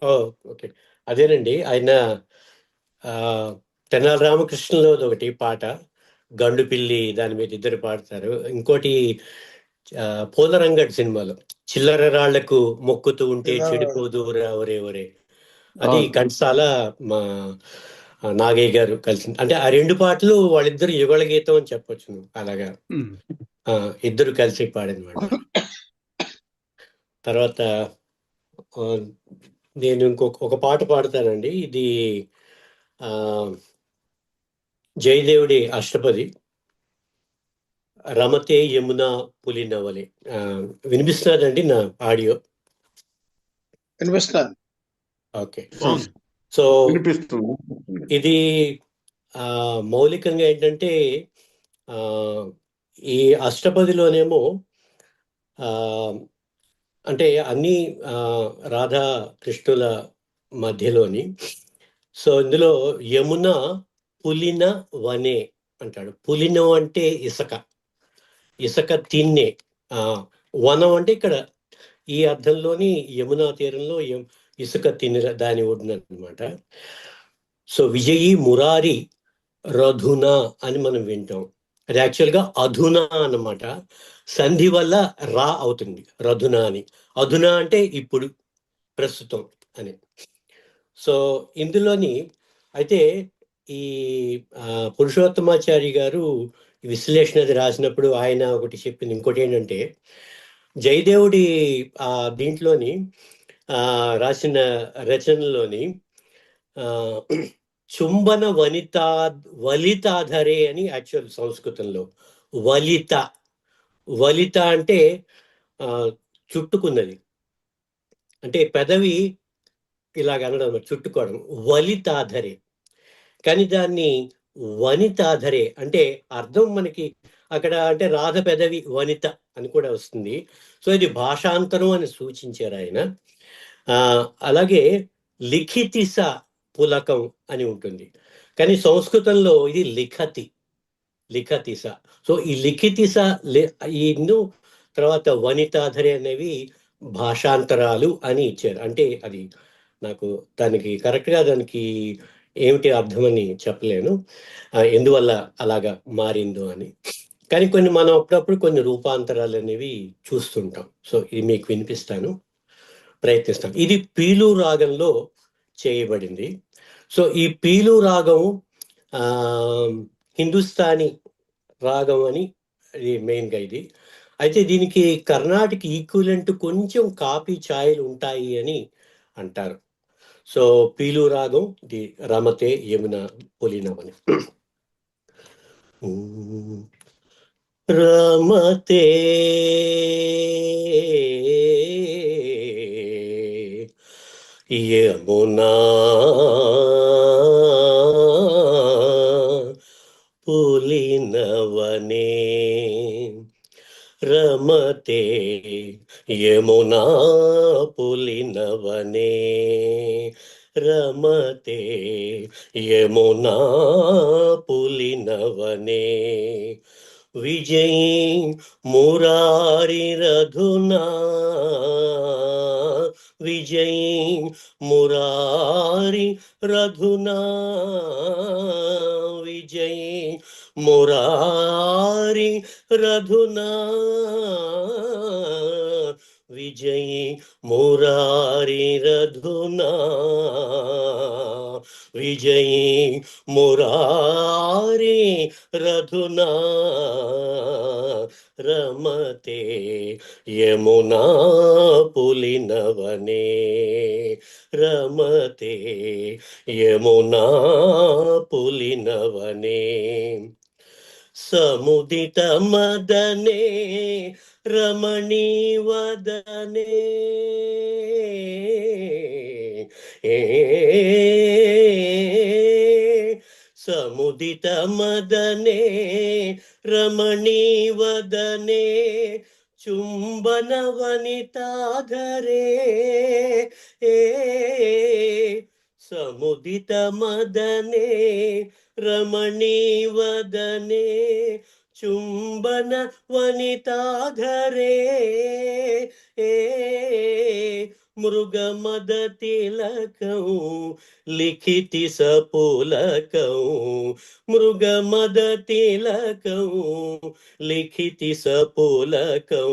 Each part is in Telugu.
ఓ ఓకే. అదేనండి ఆయన ఆ, తెనాలి రామకృష్ణలో ఒకటి పాట, గండు పిల్లి, దాని మీద ఇద్దరు పాడతారు. ఇంకోటి ఆ, పూలరంగడ్ సినిమాలో చిల్లర రాళ్లకు మొక్కుతూ ఉంటే ఇలా చెడిపోదురా ఒరే ఒరే, అది అవును. ఘంటసాల మా నాగయ్య గారు కలిసి, అంటే ఆ రెండు పాటలు వాళ్ళిద్దరు యుగళ గీతం అని చెప్పొచ్చు నువ్వు. అలాగా ఉమ్. ఆ, ఇద్దరు కలిసి పాడినమాట. తర్వాత ఆ, నేను ఒక పాట పాడతానండి. ఇది ఆ జయదేవుడి అష్టపది, రమతే యమున పులినవలే. ఆ, వినిపిస్తున్నదండి నా ఆడియో? ఇన్వెస్టర్. ఓకే. అవును, సో వినిపిస్తుంది. ఇది ఆ, మౌలికంగా ఏంటంటే ఆ, ఈ అష్టపదిలోనేమో ఆ, అంటే అన్ని ఆ, రాధా కృష్ణుల మధ్యలోని, సో ఇందులో యమున పులిన వనే అంటాడు. పులినం అంటే ఇసక, ఇసక తిన్నే. ఆ, వనం అంటే ఇక్కడ ఈ అర్థంలోని యమునా తీరంలో ఇసుక తిన్న దాని ఒడిన అనమాట. సో విజయి మురారి రధున అని మనం వింటాం. అది యాక్చువల్గా అధునా అన్నమాట. సంధి వల్ల రా అవుతుంది రధున అని. అధునా అంటే ఇప్పుడు, ప్రస్తుతం అని. సో ఇందులోని అయితే ఈ పురుషోత్తమాచారి గారు ఈ విశ్లేషణ అది రాసినప్పుడు ఆయన ఒకటి చెప్పింది. ఇంకోటి ఏంటంటే జయదేవుడి ఆ దీంట్లోని ఆ రాసిన రచనలోని ఆ చుంబన వలితాధరే అని యాక్చువల్ సంస్కృతంలో. వలిత, వలిత అంటే ఆ చుట్టుకున్నది, అంటే పెదవి ఇలాగ అనడం అన్నమాట, చుట్టుకోవడం. వలితాధరే, కానీ దాన్ని వనితాధరే అంటే అర్థం మనకి అక్కడ అంటే రాధ పెదవి వనిత అని కూడా వస్తుంది. సో ఇది భాషాంతరం అని సూచించారు ఆయన. ఆ అలాగే లిఖితిస పులకం అని ఉంటుంది, కానీ సంస్కృతంలో ఇది లిఖతి, లిఖతిస. సో ఈ లిఖితిస ఈ తర్వాత వనితాధరి అనేవి భాషాంతరాలు అని ఇచ్చారు. అంటే అది నాకు దానికి కరెక్ట్గా దానికి ఏమిటి అర్థమని చెప్పలేను, ఎందువల్ల అలాగా మారిందో అని. కానీ కొన్ని మనం అప్పుడప్పుడు కొన్ని రూపాంతరాలు అనేవి చూస్తుంటాం. సో ఇది మీకు వినిపిస్తాను, ప్రయత్నిస్తాను. ఇది పీలు రాగంలో చేయబడింది. సో ఈ పీలు రాగం ఆ హిందుస్థానీ రాగం అని ఇది మెయిన్గా ఇది. అయితే దీనికి కర్ణాటక ఈక్వలెంట్ కొంచెం కాపీ ఛాయలు ఉంటాయి అని అంటారు. సో పీలు రాగం ది రమతే యమున పులినమని. రమతే యమునా పులినవనే, రమతే యమునా పులినవనే, రమతే యమునా పులినవనే, విజయీ మురారి రధునా, విజయీ మురారి రధునా, విజయీ మురారి రధునా, విజయీ మురారి రధునా, విజయీ మురారి రధునా, రమతే యమునా పులినవనే, రమతే యమునా పులినవనే, సముదిత మదనే రమణీ వదనే, సముదిత మదనే రమణీ వదనే, చుంబన వనితాధరే, సముదిత మదనే రమణీ వదనే, చుంబన వనితాధరే మృగమద తిలకం లిఖితి సపులకం మృగమద తిలకం లిఖితి సపులకం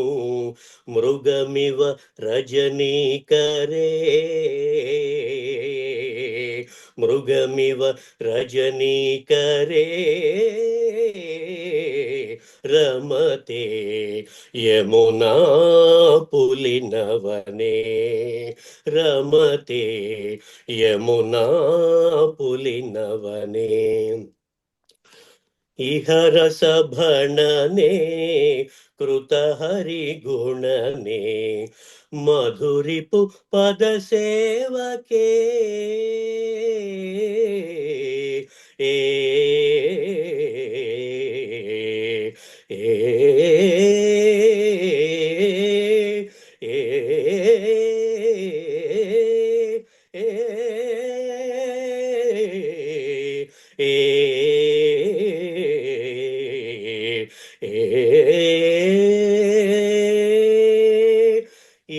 మృగమివ రజనీకరే మృగమివ రజనీకరే రమతే యమునా పులినవనే రమతే యమునా పులినవనే ఇహరసభణనే కృతహరి గుణనే మధురిపు పద సేవకే ఏ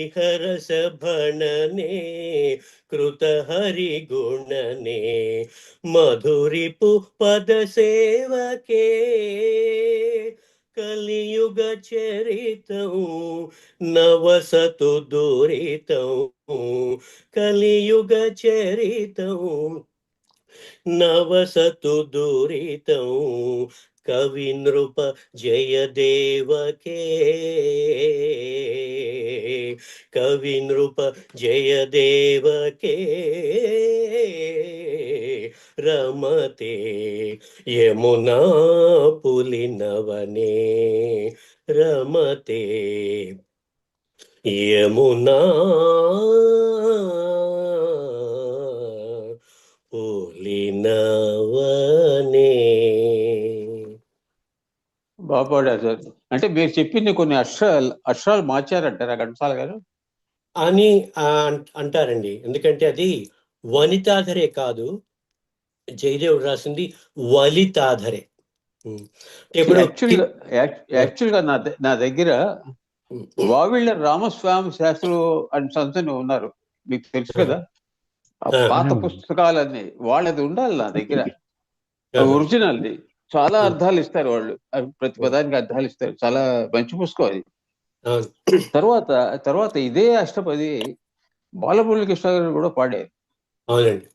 ఇహరస భణనే కృతహరి గుణనే మధురిపు పద సేవకే కలియుగ చరితం నవసతు దురితం కలియుగ చరితం నవసతు దురితం కవి నృప జయదేవకే కవి నృప జయదేవకే రమతే యమునా పులినవనే రమతే యమునా పులినవనే. బాగుపడారు సార్. అంటే మీరు చెప్పింది కొన్ని అక్షరాలు మార్చారంటారా ఘంటసాల గారు అని అంటారండి. ఎందుకంటే అది వనితాధరే కాదు, జయదేవుడు రాసింది వలితాధరే. ఇప్పుడు యాక్చువల్గా నా దగ్గర వావిళ్ళ రామస్వామి శాస్త్రులు అని సంతని ఉన్నారు, మీకు తెలుసు కదా. ఆ పాత పుస్తకాలన్నీ వాళ్ళది ఉండాలి నా దగ్గర, ఒరిజినల్ది. చాలా అర్థాలు ఇస్తారు వాళ్ళు, ప్రతి పదానికి అర్థాలు ఇస్తారు. చాలా మంచి పుస్తకం అది. తర్వాత ఇదే అష్టపది బాలమురళీ కృష్ణ గారు కూడా పాడారు. అవునండి.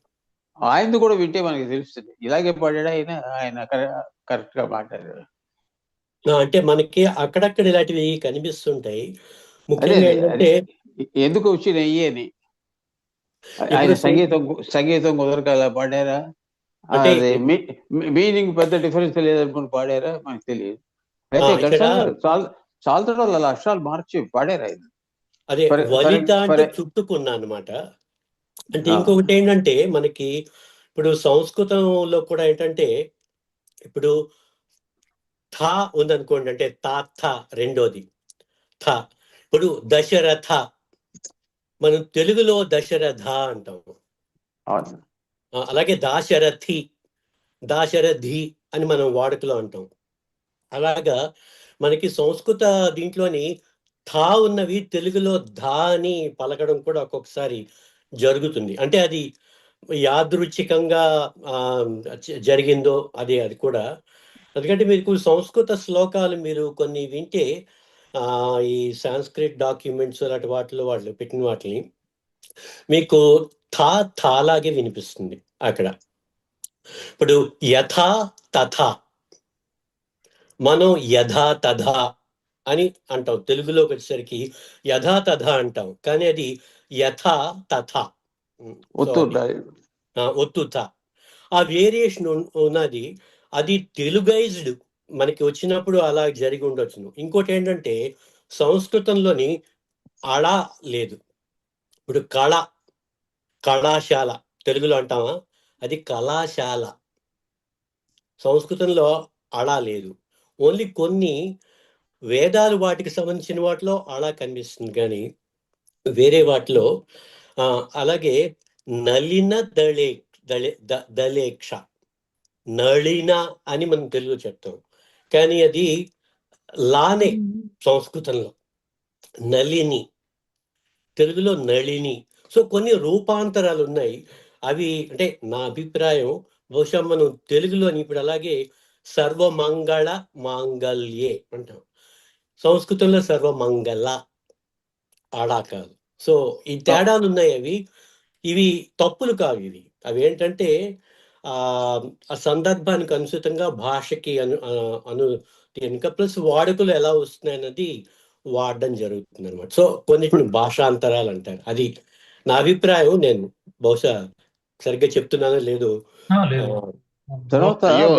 ఆయనది కూడా వింటే మనకి తెలుస్తుంది ఇలాగే పాడాడు ఆయన. ఆయన కరెక్ట్ గా మాట్లాడారు. అంటే మనకి అక్కడక్కడ ఇలాంటివి కనిపిస్తుంటాయి. ముఖ్యంగా ఏంటంటే ఎందుకు వచ్చినాయి అని. ఆయన సంగీతం కుదరకాల పాడారా, అంటే మీనింగ్ పెద్ద డిఫరెన్స్ లేదనుకుని పాడారా మనకు తెలియదు. అయితే చాలా అలా అక్షరాలు మార్చి పాడారు ఆయన. అదే వలిత అంటే చుట్టుకున్నా అనమాట. అంటే ఇంకొకటి ఏంటంటే మనకి ఇప్పుడు సంస్కృతంలో కూడా ఏంటంటే ఇప్పుడు థా ఉందనుకోండి, అంటే థ రెండోది థ. ఇప్పుడు దశరథ, మనం తెలుగులో దశరథ అంటాము. అలాగే దాశరథి అని మనం వాడుకలో అంటాం. అలాగా మనకి సంస్కృత దీంట్లోని థా ఉన్నవి తెలుగులో ధా అని పలకడం కూడా ఒక్కొక్కసారి జరుగుతుంది. అంటే అది యాదృచ్ఛికంగా జరిగిందో అది కూడా. ఎందుకంటే మీకు సంస్కృత శ్లోకాలు మీరు కొన్ని వింటే ఈ సాంస్క్రిట్ డాక్యుమెంట్స్ అలాంటి వాటిలో వాళ్ళు పెట్టిన వాటిని మీకు థాలాగే వినిపిస్తుంది అక్కడ. ఇప్పుడు యథా తథా, మనం యథా తథా అని అంటాం. తెలుగులోకి వచ్చేసరికి యథా తథా అంటాం, కానీ అది యథా తథా, ఒత్తుత. ఆ వేరియేషన్ ఉన్నది. అది తెలుగైజ్డ్ మనకి వచ్చినప్పుడు అలా జరిగి ఉండొచ్చును. ఇంకోటి ఏంటంటే సంస్కృతంలోని అళ లేదు. ఇప్పుడు కళాశాల తెలుగులో అంటామా, అది కళాశాల. సంస్కృతంలో అళ లేదు. ఓన్లీ కొన్ని వేదాలు వాటికి సంబంధించిన వాటిలో అలా కనిపిస్తుంది, కానీ వేరే వాటిలో అలాగే నలిన దళేక్ష, నళిన అని మనం తెలుగు చెప్తాం. కానీ అది లానే సంస్కృతంలో నళిని, తెలుగులో నళిని. సో కొన్ని రూపాంతరాలు ఉన్నాయి. అవి అంటే నా అభిప్రాయం బహుశా మనం తెలుగులోని ఇప్పుడు అలాగే సర్వమంగళ మాంగళ్యే అంటాం, సంస్కృతంలో సర్వమంగళ ఆడా కాదు. సో ఈ తేడాలు ఉన్నాయి. ఇవి తప్పులు కావు. అవి ఏంటంటే ఆ ఆ సందర్భానికి అనుసృతంగా భాషకి ఇంకా ప్లస్ వాడుకలు ఎలా వస్తున్నాయన్నది వాడడం జరుగుతుంది అనమాట. సో కొన్నిటిని భాషాంతరాలు అంటారు. అది నా అభిప్రాయం. నేను బహుశా సరిగ్గా చెప్తున్నానో లేదో. తర్వాత అయ్యో,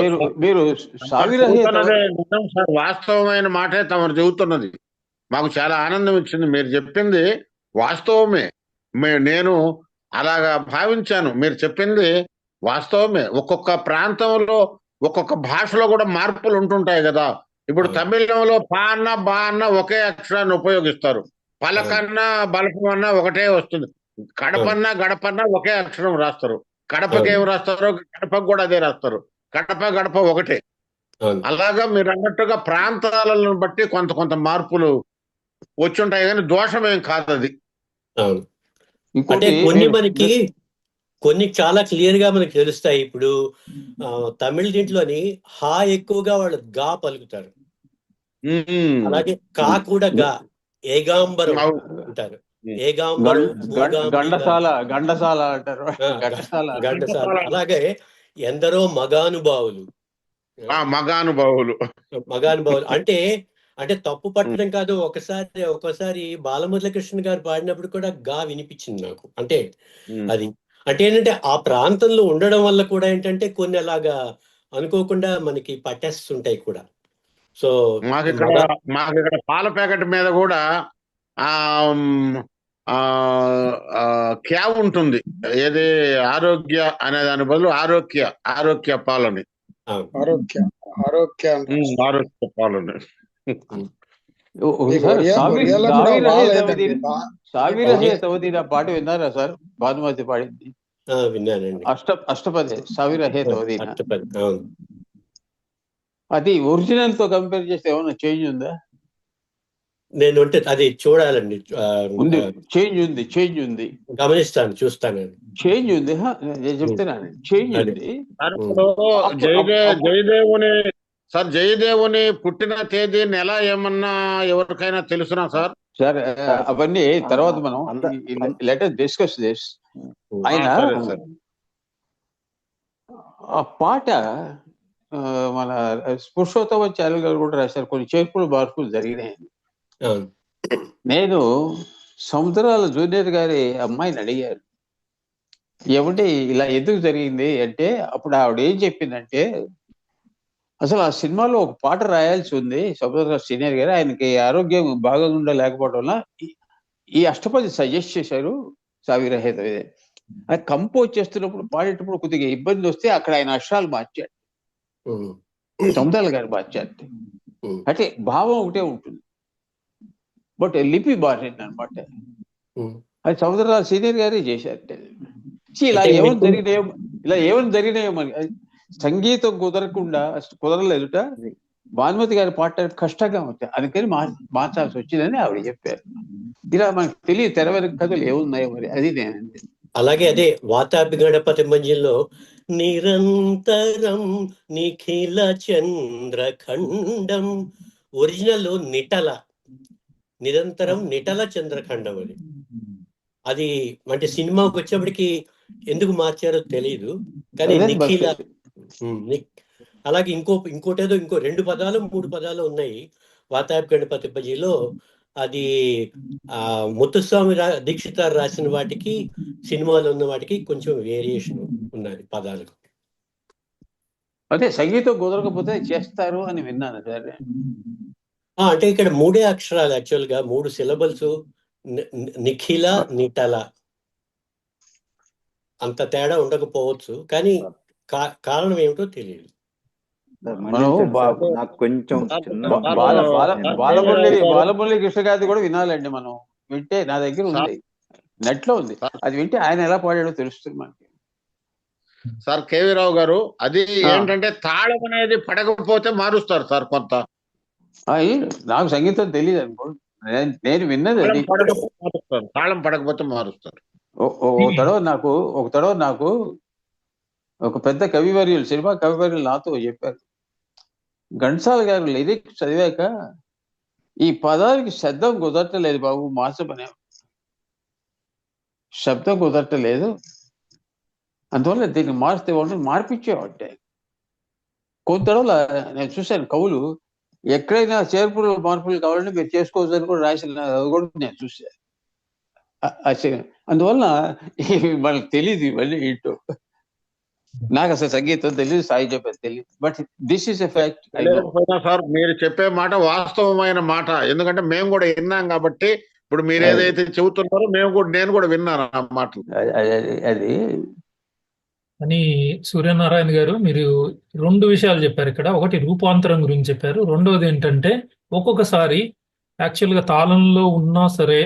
మీరు చెబుతున్నదే నిజం సార్, వాస్తవమైన మాటే తమరు చెబుతున్నది. మాకు చాలా ఆనందం ఇచ్చింది. మీరు చెప్పింది వాస్తవమే. నేను అలాగా భావించాను. మీరు చెప్పింది వాస్తవమే. ఒక్కొక్క ప్రాంతంలో ఒక్కొక్క భాషలో కూడా మార్పులు ఉంటుంటాయి కదా. ఇప్పుడు తమిళంలో పా అన్న బా అన్న ఒకే అక్షరాన్ని ఉపయోగిస్తారు. పలకన్నా బలపమన్నా ఒకటే వస్తుంది. కడపన్నా గడపన్నా ఒకే అక్షరం రాస్తారు. కడపకి ఏం రాస్తారో గడపకు కూడా అదే రాస్తారు. గడప గడప ఒకటే. అలాగా మీరు అన్నట్టుగా ప్రాంతాలను బట్టి కొంత మార్పులు వచ్చుంటాయి, కానీ దోషమేం కాదు అది. అంటే కొన్ని చాలా క్లియర్ గా మనకి తెలుస్తాయి. ఇప్పుడు తమిళ దీంట్లోని హా ఎక్కువగా వాళ్ళు గా పలుకుతారు. అలాగే కా కూడా గా, ఏగాంబరం అంటారు. ఏగాంబరం, గండసాల అంటారు. గండసాల. అలాగే ఎందరో మగానుభావులు అంటే తప్పు పట్టడం కాదు. ఒకసారి బాలమురళీకృష్ణ గారు పాడినప్పుడు కూడా గా వినిపించింది నాకు. అంటే అది అంటే ఏంటంటే ఆ ప్రాంతంలో ఉండడం వల్ల కూడా ఏంటంటే కొన్ని అలాగా అనుకోకుండా మనకి పట్టేస్తుంటాయి కూడా. సో మాకు ఇక్కడ పాల ప్యాకెట్ మీద కూడా క్యావ్ ఉంటుంది. ఏది ఆరోగ్య అనే దాని బదులు ఆరోగ్య పాలని, ఆరోగ్య పాలని. పాట విన్నారా సార్? భానుమతి పాడింది. విన్నానండి. అష్టపది సావిరహే తవదీన. అది ఒరిజినల్ తో కంపేర్ చేస్తే ఏమన్నా చేంజ్ ఉందా? నేను అంటే అది చూడాలండి. చేంజ్ ఉంది. గమనిస్తాను, చూస్తానండి. చేంజ్ ఉంది. చెప్తున్నాను, చేంజ్ ఉంది. జయదేవుని పుట్టిన తేదీ నెల ఏమన్నా ఎవరికైనా తెలుసునా సార్? సార్ అవన్నీ తర్వాత మనం లెట్ us డిస్కస్ దిస్. ఆయన ఆ పాట మన పురుషోత్తమాచార్య గారు కూడా రాశారు. కొన్ని చేర్పులు మార్పులు జరిగినాయి. నేను సముద్రాల జూనియర్ గారి అమ్మాయిని అడిగాను, ఏమంటే ఇలా ఎందుకు జరిగింది అంటే, అప్పుడు ఆవిడ ఏం చెప్పిందంటే, అసలు ఆ సినిమాలో ఒక పాట రాయాల్సి ఉంది సముద్ర సీనియర్ గారు, ఆయనకి ఆరోగ్యం బాగా లేకపోవడం వల్ల ఈ అష్టపది సజెస్ట్ చేశారు సావిరహేత. అది కంపోజ్ చేస్తున్నప్పుడు పాడేటప్పుడు కొద్దిగా ఇబ్బంది వస్తే అక్కడ ఆయన అక్షరాలు మార్చాడు, సముద్రాల గారు మార్చాడు. అంటే భావం ఒకటే ఉంటుంది, బట్ లిపి మారింది అనమాట. అది సముద్రరాజు సీనియర్ గారే చేశారు. ఇలా ఏమైనా జరిగినాయో మరి. సంగీతం కుదరలేదుట, భానుమతి గారి పాట కష్టంగా వచ్చాయి, అందుకని మార్చాల్సి వచ్చిందని ఆవిడ చెప్పారు. ఇలా మనకు తెలియదు తెర వెనుక కథలు ఏమున్నాయో మరి. అది నేనండి. అలాగే అదే వాతాపి గణపతి మంజిలో నిరంతరం నిఖిల చంద్రఖండం, ఒరిజినల్ నిరంతరం నిటల చంద్రఖండం అది అంటే సినిమాకి వచ్చేప్పటికి ఎందుకు మార్చారో తెలియదు, కానీ నిఖిల. అలాగే ఇంకోటేదో ఇంకో 2 పదాలు 3 పదాలు ఉన్నాయి వాతాపి గణపతి పజిలో. అది ముత్తుస్వామి దీక్షితారు రాసిన వాటికి సినిమాలో ఉన్న వాటికి కొంచెం వేరియేషన్ ఉన్నది పదాలకు. అదే సంగీతం కుదరకపోతే చేస్తారు అని విన్నాను సార్. అంటే ఇక్కడ 3 అక్షరాలు, యాక్చువల్ గా 3 సిలబల్స్, నిఖిల నిటల. అంత తేడా ఉండకపోవచ్చు, కానీ కారణం ఏమిటో తెలియదు. బాలమురళీ కృష్ణ గారిది కూడా వినాలండి మనం. వింటే నా దగ్గర ఉంది, నెట్ లో ఉంది. అది వింటే ఆయన ఎలా పాడాడో తెలుస్తుంది మనకి. సార్ కేవీ రావు గారు, అది ఆ. ఏంటంటే తాళం అనేది పడకపోతే మారుస్తారు సార్ కొంత. నాకు సంగీతం తెలియదు అనుకో, నేను విన్నది అది. తాళం పడకపోతే మారుస్తారు. ఒక తడవ నాకు ఒక పెద్ద కవివర్యులు, సినిమా కవివర్యులు నాతో చెప్పారు, ఘంటసాల గారు లిరిక్స్ చదివాక ఈ పదానికి శబ్దం కుదరటలేదు బాబు, మార్చమనే శబ్దం కుదరటలేదు, అందువల్ల దీన్ని మార్చితే వాళ్ళు మార్పించేవాటే. కొంతలో నేను చూశాను కవులు ఎక్కడైనా చేర్పులు మార్పులు కావాలంటే మీరు చేసుకోవచ్చు అని కూడా రాసిన, అది కూడా నేను చూశాను. అందువల్ల వాళ్ళకి తెలియదు ఇవన్నీ ఏంటో. నాకు అసలు సంగీతం తెలియదు, సాహిత్యం తెలియదు, but this is a fact. Sir మీరు చెప్పే మాట వాస్తవమైన మాట, ఎందుకంటే మేము కూడా విన్నాం కాబట్టి. ఇప్పుడు మీరు ఏదైతే చెబుతున్నారో నేను కూడా విన్నాను ఆ మాటలు. అది అని సూర్యనారాయణ గారు మీరు 2 విషయాలు చెప్పారు ఇక్కడ. ఒకటి రూపాంతరం గురించి చెప్పారు. రెండోది ఏంటంటే ఒక్కొక్కసారి యాక్చువల్గా తాళంలో ఉన్నా సరే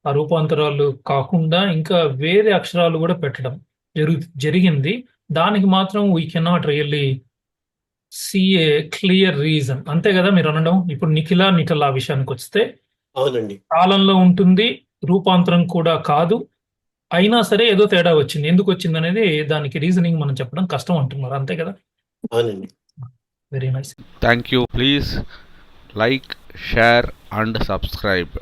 ఆ రూపాంతరాలు కాకుండా ఇంకా వేరే అక్షరాలు కూడా పెట్టడం జరిగింది. దానికి మాత్రం we cannot really see a clear reason. అంతే కదా మీరు అనడం. ఇప్పుడు నిఖిల నిటల విషయానికి వస్తే అవునండి, తాళంలో ఉంటుంది, రూపాంతరం కూడా కాదు, అయినా సరే ఏదో తేడా వచ్చింది. ఎందుకు వచ్చింది అనేది దానికి రీజనింగ్ మనం చెప్పడం కష్టం అంటున్నారు. అంతే కదా? అవునండి. Very nice. Thank you. Please like, share and subscribe.